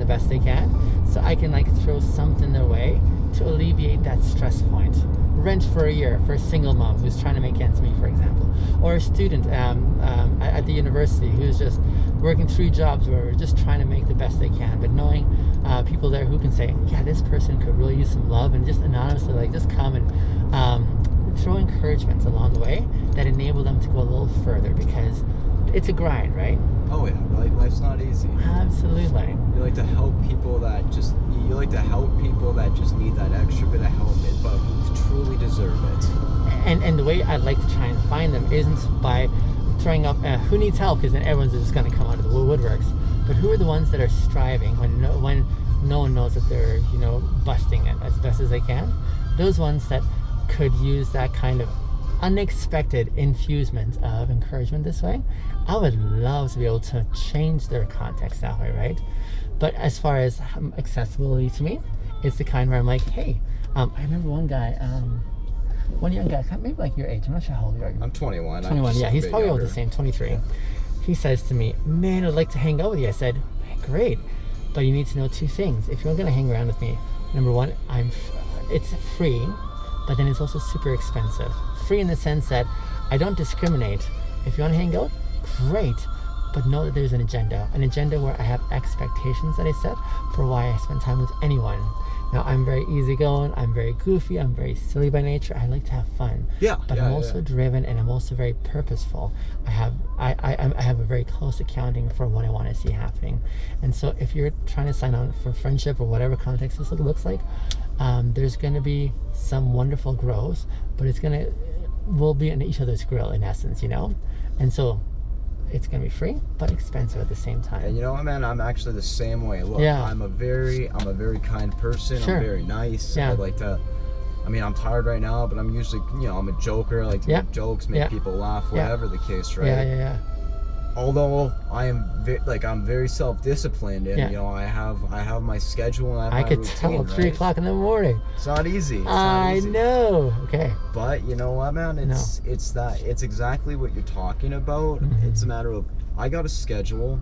the best they can, so I can like throw something their way to alleviate that stress point. Rent for a year for a single mom who's trying to make ends meet, for example, or a student at the university who's just working 3 jobs where we're just trying to make the best they can, but knowing people there who can say, yeah, this person could really use some love, and just anonymously like just come and throw encouragements along the way that enable them to go a little further, because it's a grind, right? Oh yeah, like life's not easy. Absolutely. You like to help people that just need that extra bit of help, but who truly deserve it. And the way I'd like to try and find them isn't by throwing up who needs help, because then everyone's just going to come out of the woodworks, but who are the ones that are striving when no one knows that they're busting it as best as they can. Those ones that could use that kind of unexpected infusement of encouragement this way, I would love to be able to change their context that way, right? But as far as accessibility to me, it's the kind where I'm like, hey, I remember one young guy, maybe like your age, I'm not sure how old you are. I'm 21. 21, yeah, he's probably all the same, 23. Yeah. He says to me, man, I'd like to hang out with you. I said, hey, great, but you need to know 2 things. If you're going to hang around with me, number one, it's free, but then it's also super expensive. Free in the sense that I don't discriminate. If you want to hang out, great, but know that there's an agenda where I have expectations that I set for why I spend time with anyone. Now, I'm very easygoing, I'm very goofy, I'm very silly by nature. I like to have fun. Yeah. But I'm also driven, and I'm also very purposeful. I have a very close accounting for what I want to see happening. And so if you're trying to sign on for friendship or whatever context this looks like, there's going to be some wonderful growth, but we'll be in each other's grill in essence, And so it's going to be free but expensive at the same time. And you know what, man, I'm actually the same way. Look, yeah. I'm a very kind person. Sure. I'm very nice. Yeah. I like to, I'm tired right now, but I'm usually, I'm a joker. I like to make jokes, make people laugh, whatever the case, right? Yeah. Although I'm very self-disciplined, and I have my schedule, and I could tell at 3 o'clock in the morning. It's not easy. I know. Okay. But you know what, man? It's exactly what you're talking about. Mm-hmm. It's a matter of, I got a schedule,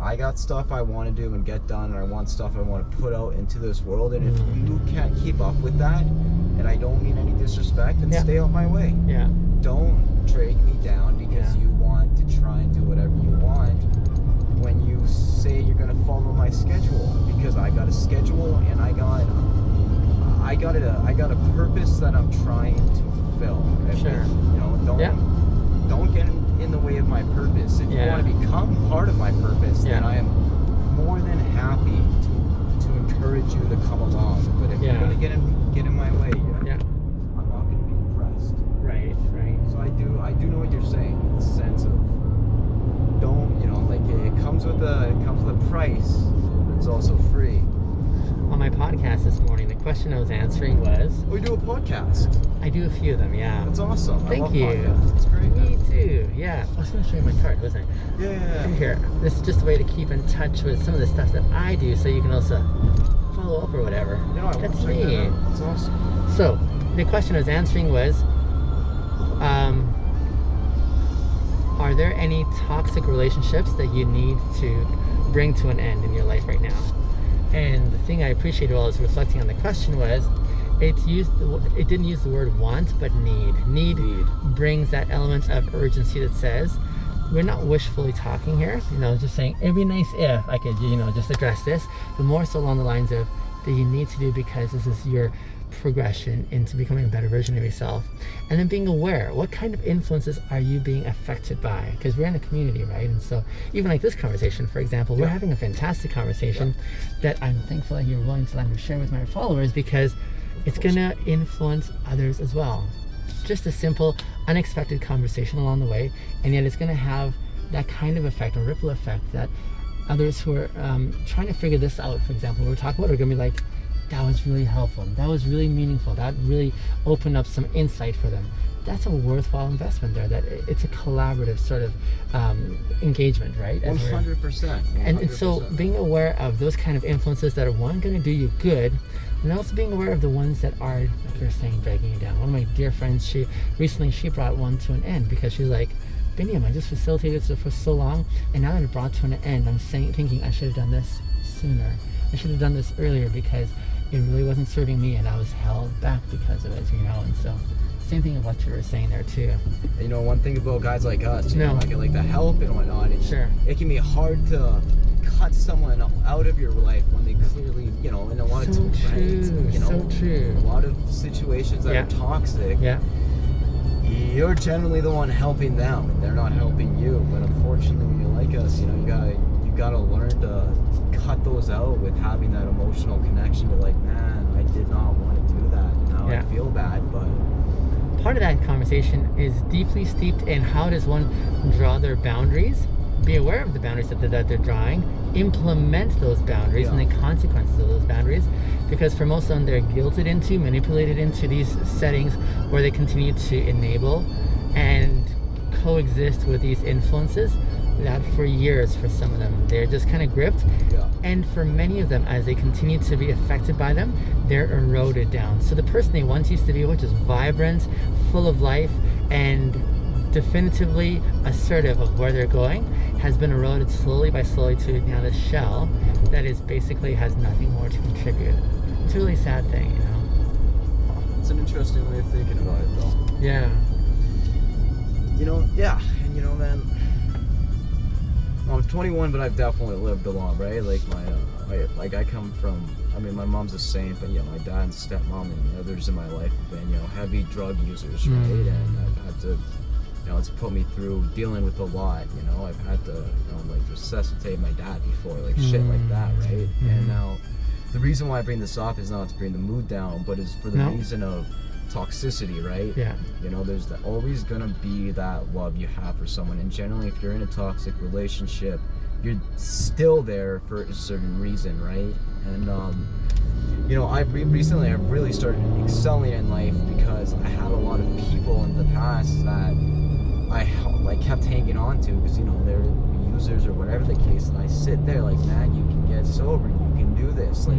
I got stuff I want to do and get done, and I want stuff I want to put out into this world. And if you can't keep up with that, and I don't mean any disrespect, then stay out my way. Yeah. Don't drag me down because you want to try and do whatever you want when you say you're going to follow my schedule, because I got a schedule, and I got a purpose that I'm trying to fulfill. Sure. Don't get in the way of my purpose. If you want to become part of my purpose, then I am more than happy to encourage you to come along. But if you're going to get in my way, I'm not going to be impressed. Right. So I do know what you're saying, in the sense of, it comes with a price, but it's also free. On my podcast this morning, the question I was answering was... Oh, you do a podcast? I do a few of them, yeah. That's awesome. Thank I love you. podcasts. It's great. Me too, yeah. I was going to show you my card, wasn't I? Yeah. Here. This is just a way to keep in touch with some of the stuff that I do, so you can also follow up or whatever. That's me. That's awesome. So, the question I was answering was... are there any toxic relationships that you need to bring to an end in your life right now? And the thing I appreciated while I was reflecting on the question was, it didn't use the word want, but need. Need brings that element of urgency that says, we're not wishfully talking here, just saying, it'd be nice if I could, just address this, but more so along the lines of, that you need to do because this is your progression into becoming a better version of yourself. And then being aware, what kind of influences are you being affected by? Because we're in a community, right? And so even like this conversation, for example, we're having a fantastic conversation that I'm thankful that you're willing to let me share with my followers, because it's gonna influence others as well. Just a simple, unexpected conversation along the way, and yet it's gonna have that kind of effect, a ripple effect, that others who are trying to figure this out, for example, we're talking about, are gonna be like, that was really helpful, that was really meaningful, that really opened up some insight for them. That's a worthwhile investment there, that it's a collaborative sort of engagement, right? 100%. And so being aware of those kind of influences that are, one, going to do you good, and also being aware of the ones that are, like you're saying, dragging you down. One of my dear friends, she brought one to an end, because she's like, Biniam, I just facilitated it for so long, and now that it brought to an end, I'm thinking I should have done this sooner. I should have done this earlier because it really wasn't serving me and I was held back because of it, you know. And so same thing of what you were saying there too. You know, one thing about guys like us, you know, like the help and whatnot, it can be hard to cut someone out of your life when they clearly, you know, in a lot of times, you know, so true. A lot of situations that are toxic. You're generally the one helping them, and they're not helping you. But unfortunately, when you're like us, you know, you gotta learn to cut those out with having that emotional connection to, like, man, I did not want to do that. Now I feel bad, but part of that conversation is deeply steeped in how does one draw their boundaries, be aware of the boundaries that they're drawing, implement those boundaries and the consequences of those boundaries, because for most of them they're guilted into, manipulated into these settings where they continue to enable and coexist with these influences that for years, for some of them, they're just kind of gripped. And for many of them, as they continue to be affected by them, they're eroded down. So the person they once used to be, which is vibrant, full of life, and definitively assertive of where they're going, has been eroded slowly to now this shell that is basically has nothing more to contribute. It's a really sad thing, you know. It's an interesting way of thinking about it, though. Yeah. You know, and you know, man, I'm 21, but I've definitely lived a lot, right? Like I come from, I mean, my mom's a saint, but you know, my dad and stepmom and others in my life have been, you know, heavy drug users, right? And I've had to, you know, it's put me through dealing with a lot, you know. I've had to, you know, like, resuscitate my dad before, like shit like that, right? And now, the reason why I bring this up is not to bring the mood down, but is for the reason of toxicity, right? You know, there's always gonna be that love you have for someone, and generally if you're in a toxic relationship, you're still there for a certain reason, right? And you know, recently I've really started excelling in life because I had a lot of people in the past that I kept hanging on to because, you know, they're users or whatever the case, and I sit there like, man, you can get sober, you can do this, like,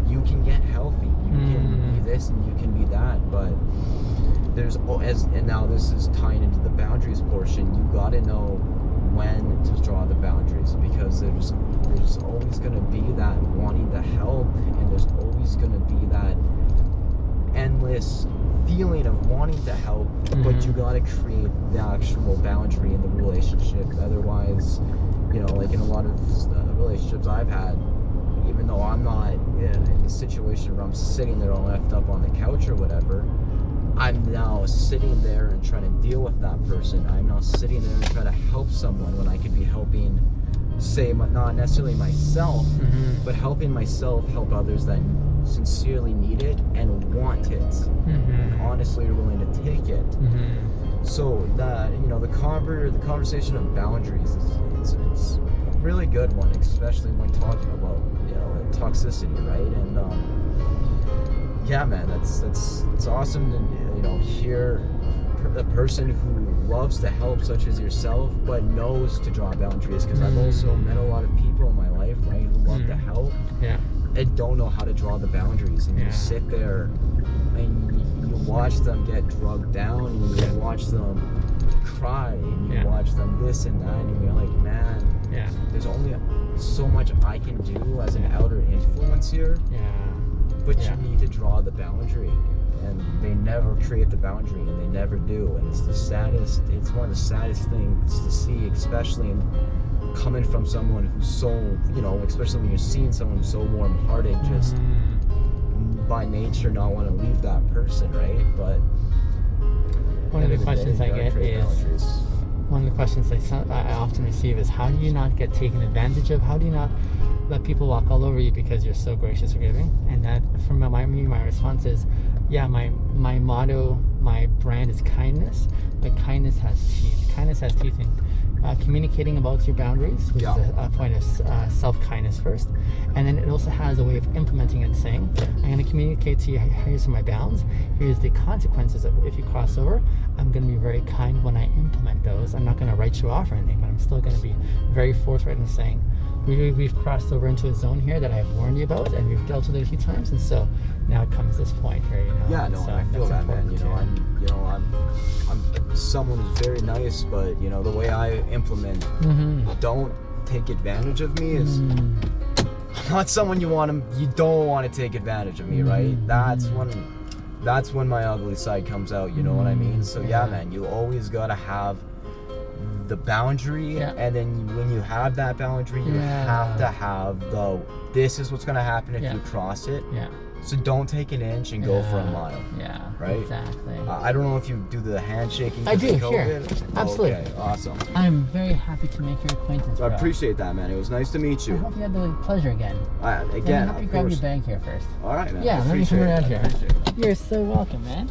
you can get healthy, you can be this and you can be that. But there's, and now this is tying into the boundaries portion, you gotta know when to draw the boundaries, because there's always gonna be that wanting to help, and there's always gonna be that endless feeling of wanting to help, but you gotta create the actual boundary in the relationship. Otherwise, you know, like in a lot of relationships I've had, even though I'm not in a situation where I'm sitting there all left up on the couch or whatever, I'm now sitting there and trying to deal with that person. I'm now sitting there and trying to help someone when I could be helping, say, not necessarily myself, but helping myself help others that sincerely need it and want it, and honestly are willing to take it. So that, you know, the conversation of boundaries is a really good one, especially when talking about, you know, toxicity, right? And yeah, man, it's awesome to, you know, hear a person who loves to help, such as yourself, but knows to draw boundaries. Because I've also met a lot of people in my life, right, who love to help, and don't know how to draw the boundaries. And you sit there and you watch them get drugged down, and you watch them cry, and you watch them this and that, and you're like, man, there's only so much I can do as an outer influence here. But you need to draw the boundary, and they never create the boundary, and they never do. And it's one of the saddest things to see, especially coming from someone who's so, you know, especially when you're seeing someone who's so warm-hearted, just by nature not want to leave that person, right? But one of the questions I get is, one of the questions I often receive is, how do you not get taken advantage of? How do you not let people walk all over you because you're so gracious or giving? And that, from my response is, my motto, my brand is kindness, but kindness has teeth. Kindness has teeth in communicating about your boundaries, which is a point of self-kindness first, and then it also has a way of implementing it, saying, I'm going to communicate to you, here's my bounds, here's the consequences of if you cross over. I'm going to be very kind when I implement those. I'm not going to write you off or anything, but I'm still going to be very forthright in saying, we've crossed over into a zone here that I've warned you about, and we've dealt with it a few times, and so now it comes this point here, you know. Yeah, no, so I feel that, man. I'm someone who's very nice, but you know, the way I implement, don't take advantage of me is I'm not someone you don't want to take advantage of me, right? That's when my ugly side comes out, you know what I mean? So yeah, man, you always gotta have the boundary, and then when you have that boundary, you have to have this is what's gonna happen if you cross it. So don't take an inch and go for a mile. Right? Exactly. I don't know if you do the handshaking. I do, here. Absolutely. Okay, awesome. I'm very happy to make your acquaintance, bro. I appreciate that, man. It was nice to meet you. I hope you had the pleasure again. Again, let me grab your bag here first. All right, man. Yeah, let me come around here. You're so welcome, man.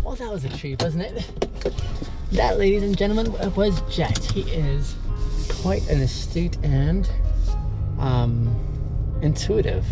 Well, that was a treat, wasn't it? That, ladies and gentlemen, was Jet. He is quite an astute and intuitive